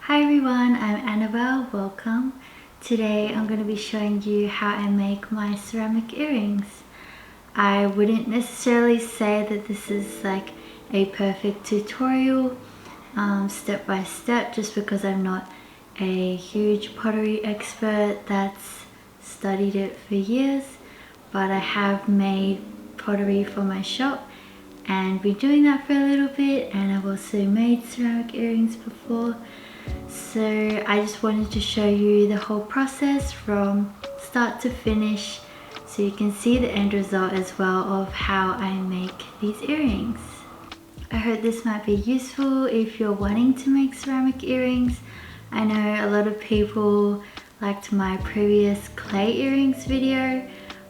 Hi everyone, I'm Annabel, welcome. Today I'm going to be showing you how I make my ceramic earrings. I wouldn't necessarily say that this is like a perfect tutorial step by step, just because I'm not a huge pottery expert that's studied it for years, but I have made pottery for my shop and been doing that for a little bit, and I've also made ceramic earrings before. So I just wanted to show you the whole process from start to finish so you can see the end result as well of how I make these earrings. I hope this might be useful if you're wanting to make ceramic earrings. I know a lot of people liked my previous clay earrings video,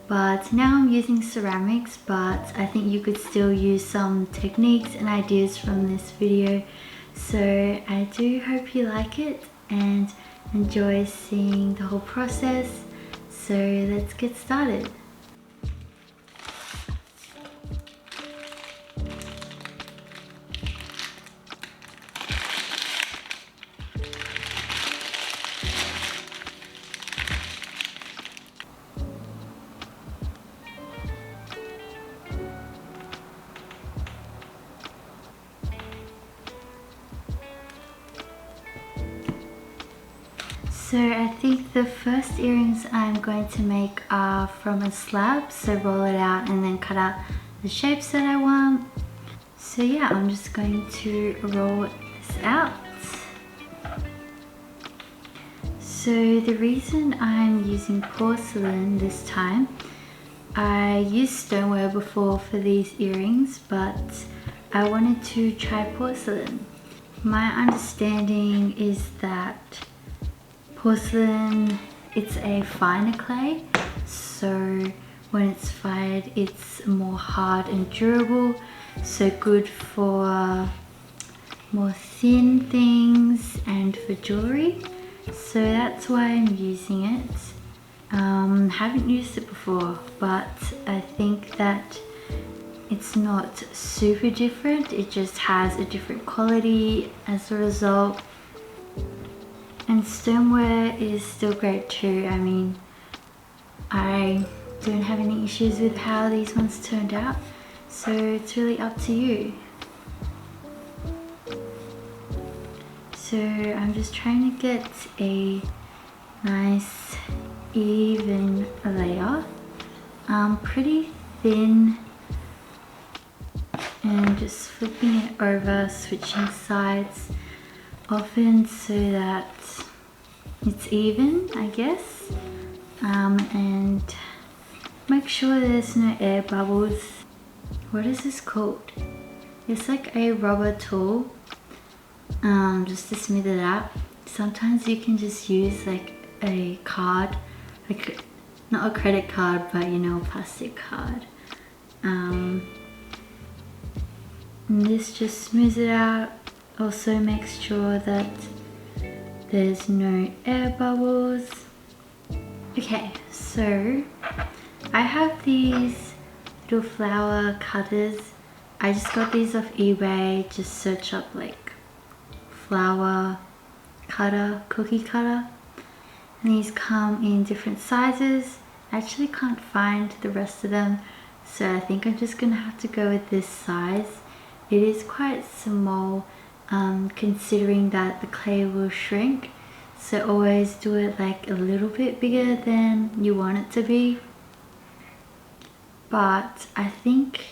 but now I'm using ceramics, but I think you could still use some techniques and ideas from this video. So I do hope you like it and enjoy seeing the whole process. So let's get started. So I think the first earrings I'm going to make are from a slab, so roll it out and then cut out the shapes that I want. So yeah, I'm just going to roll this out. So the reason I'm using porcelain this time, I used stoneware before for these earrings, but I wanted to try porcelain. My understanding is that porcelain, it's a finer clay, so when it's fired it's more hard and durable, so good for more thin things and for jewelry. So that's why I'm using it. Haven't used it before, but I think that it's not super different, it just has a different quality as a result. And stoneware is still great too. I mean, I don't have any issues with how these ones turned out, so it's really up to you. So I'm just trying to get a nice even layer, pretty thin, and just flipping it over, switching sides often so that it's even, I guess, and make sure there's no air bubbles. What is this called? It's like a rubber tool, just to smooth it out. Sometimes you can just use like a card, like not a credit card, but you know, a plastic card. And this just smooths it out. Also makes sure that there's no air bubbles. Okay, so I have these little flower cutters. I just got these off eBay. Just search up like flower cutter, cookie cutter. And these come in different sizes. I actually can't find the rest of them, so I think I'm just gonna have to go with this size. It is quite small, considering that the clay will shrink, so always do it like a little bit bigger than you want it to be. But I think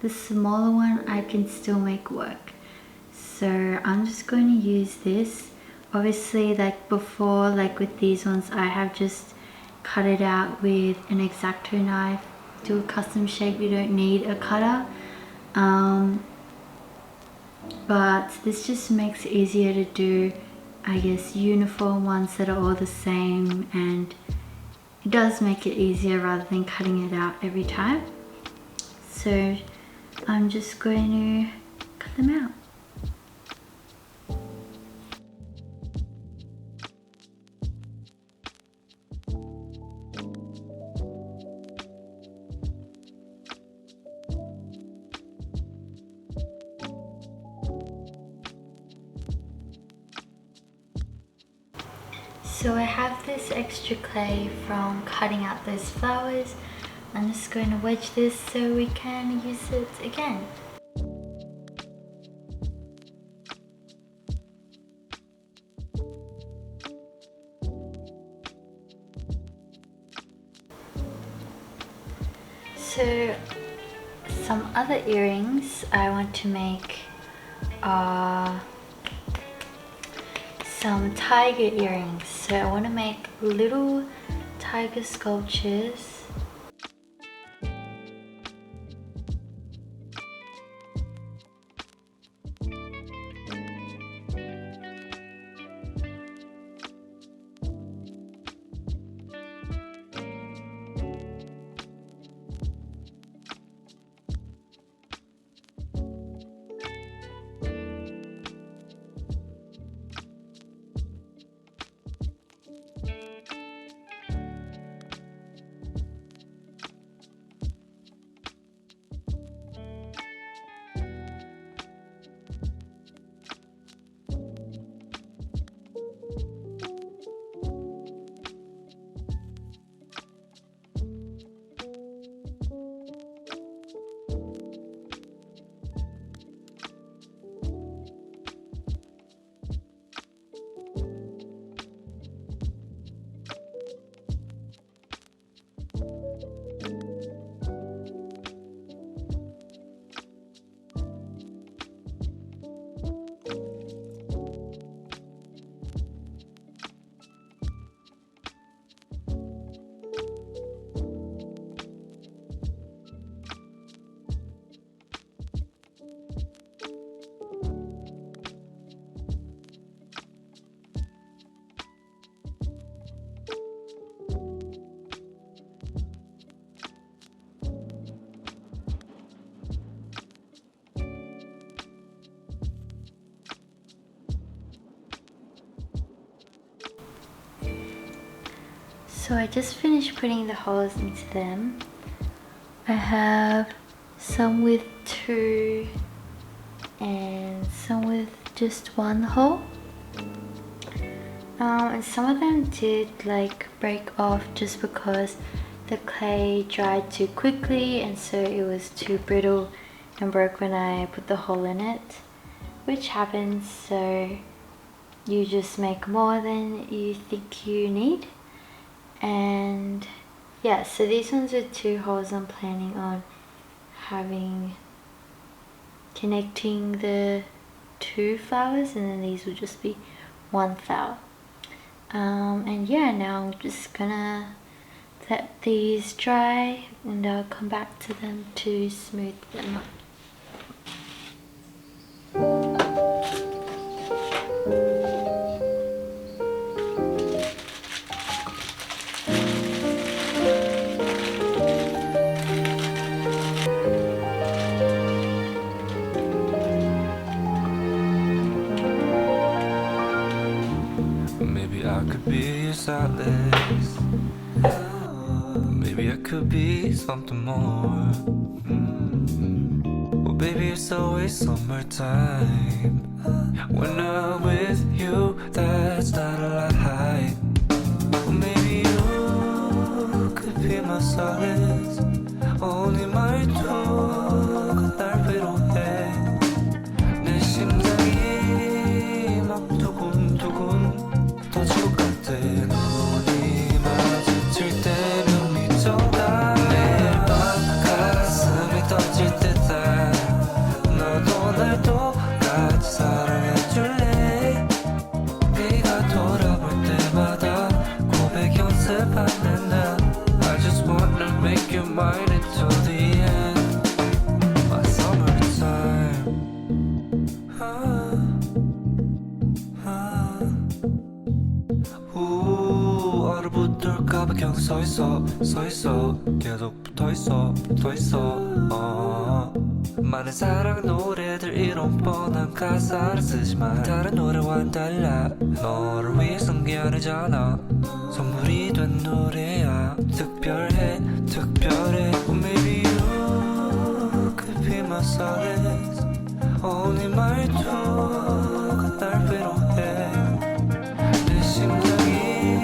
the smaller one I can still make work, so I'm just going to use this. Obviously, like before, like with these ones, I have just cut it out with an X-Acto knife. Do a custom shape, you don't need a cutter. But this just makes it easier to do, I guess, uniform ones that are all the same, and it does make it easier rather than cutting it out every time. So I'm just going to cut them out. So I have this extra clay from cutting out those flowers. I'm just going to wedge this so we can use it again. So some other earrings I want to make are some tiger earrings. So I want to make little tiger sculptures. So I just finished putting the holes into them. I have some with 2 and some with just 1 hole. And some of them did like break off just because the clay dried too quickly and so it was too brittle and broke when I put the hole in it, which happens. So you just make more than you think you need. And yeah, so these ones are 2 holes I'm planning on connecting the 2 flowers, and then these will just be 1 flower. And yeah, now I'm just gonna let these dry and I'll come back to them to smooth them up. Maybe I could be your solace. Maybe I could be something more. Well, baby, it's always summertime. When I'm with you, that's not a lie. Well, maybe you could be my solace. only 말투가 날 위로해. 내 심장이 막 두근두근 터질 것 같아. 눈이 마주칠 때면 미쳐가. 매일 밤 가슴이 터질 듯한 너도 날 똑같이 사랑해줄래. 네가 돌아볼 때마다 고백 연습하는 나. I just wanna make you mine until the end. My summertime. 얼어붙을까봐 계속 서있어 계속 붙어있어 많은 사랑 노래들 이런 뻔한 가사를 쓰지만 다른 노래와는 달라. 너를 위해 쓴 게 아니잖아. 선물이 된 노래야. 특별해 well, maybe you could be my solace. 네 말투가 날 위로해. 내 심장이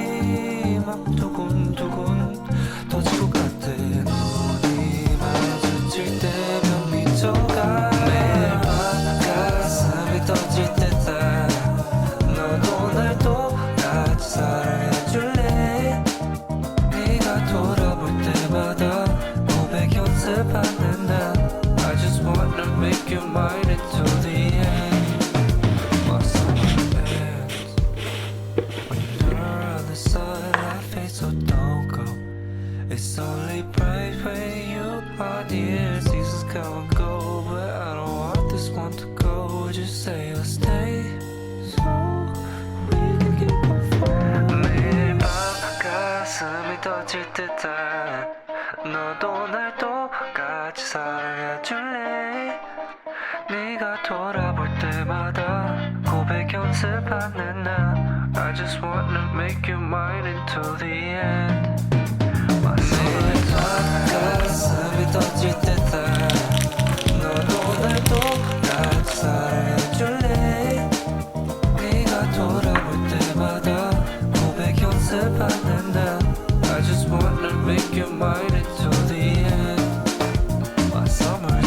떠질 듯한 너도 날 똑같이 사랑해줄래 네가 돌아볼 때마다 고백 연습하는 나 I just wanna make you mine until the end 가슴이 떠질 듯한 너도 날 똑같이 사랑해줄래 네가 돌아볼 때마다 고백 연습하는 나 I just wanna make you mine until the end My summertime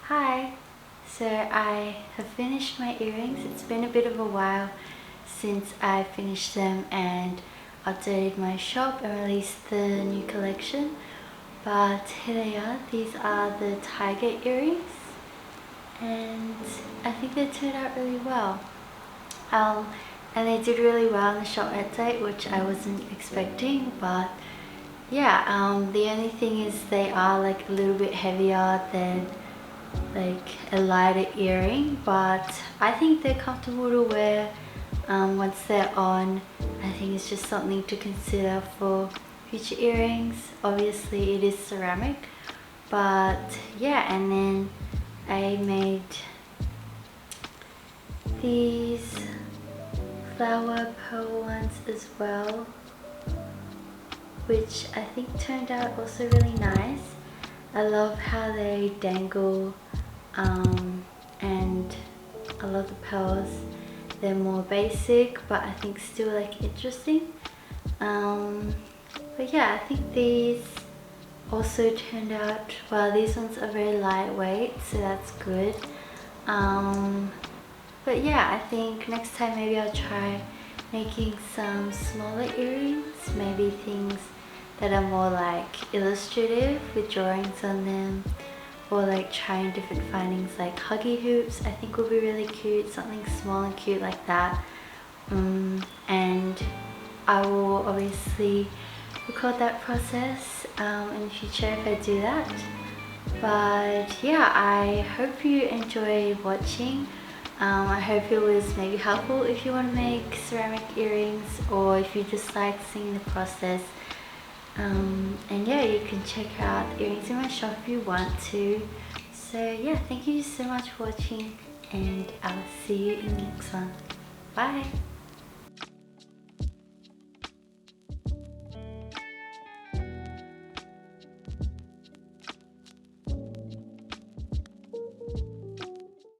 Hi, so I have finished my earrings. It's been a bit of a while since I finished them and updated my shop and released the new collection, but here they are. These are the tiger earrings and I think they turned out really well. And they did really well in the shop update, which I wasn't expecting, but yeah, the only thing is they are like a little bit heavier than like a lighter earring, but I think they're comfortable to wear once they're on. I think it's just something to consider for future earrings. Obviously it is ceramic, but yeah. And then I made these flower pearl ones as well, which I think turned out also really nice. I love how they dangle and I love the pearls. They're more basic but I think still like interesting. But yeah, I think these also turned out well. These ones are very lightweight, so that's good. But yeah, I think next time maybe I'll try making some smaller earrings, maybe things that are more like illustrative with drawings on them, or like trying different findings like huggy hoops. I think will be really cute, something small and cute like that. And I will obviously record that process in the future if I do that. But yeah, I hope you enjoy watching. I hope it was maybe helpful if you want to make ceramic earrings, or if you just like seeing the process. And yeah, you can check out the earrings in my shop if you want to. So yeah, thank you so much for watching and I'll see you in the next one. Bye!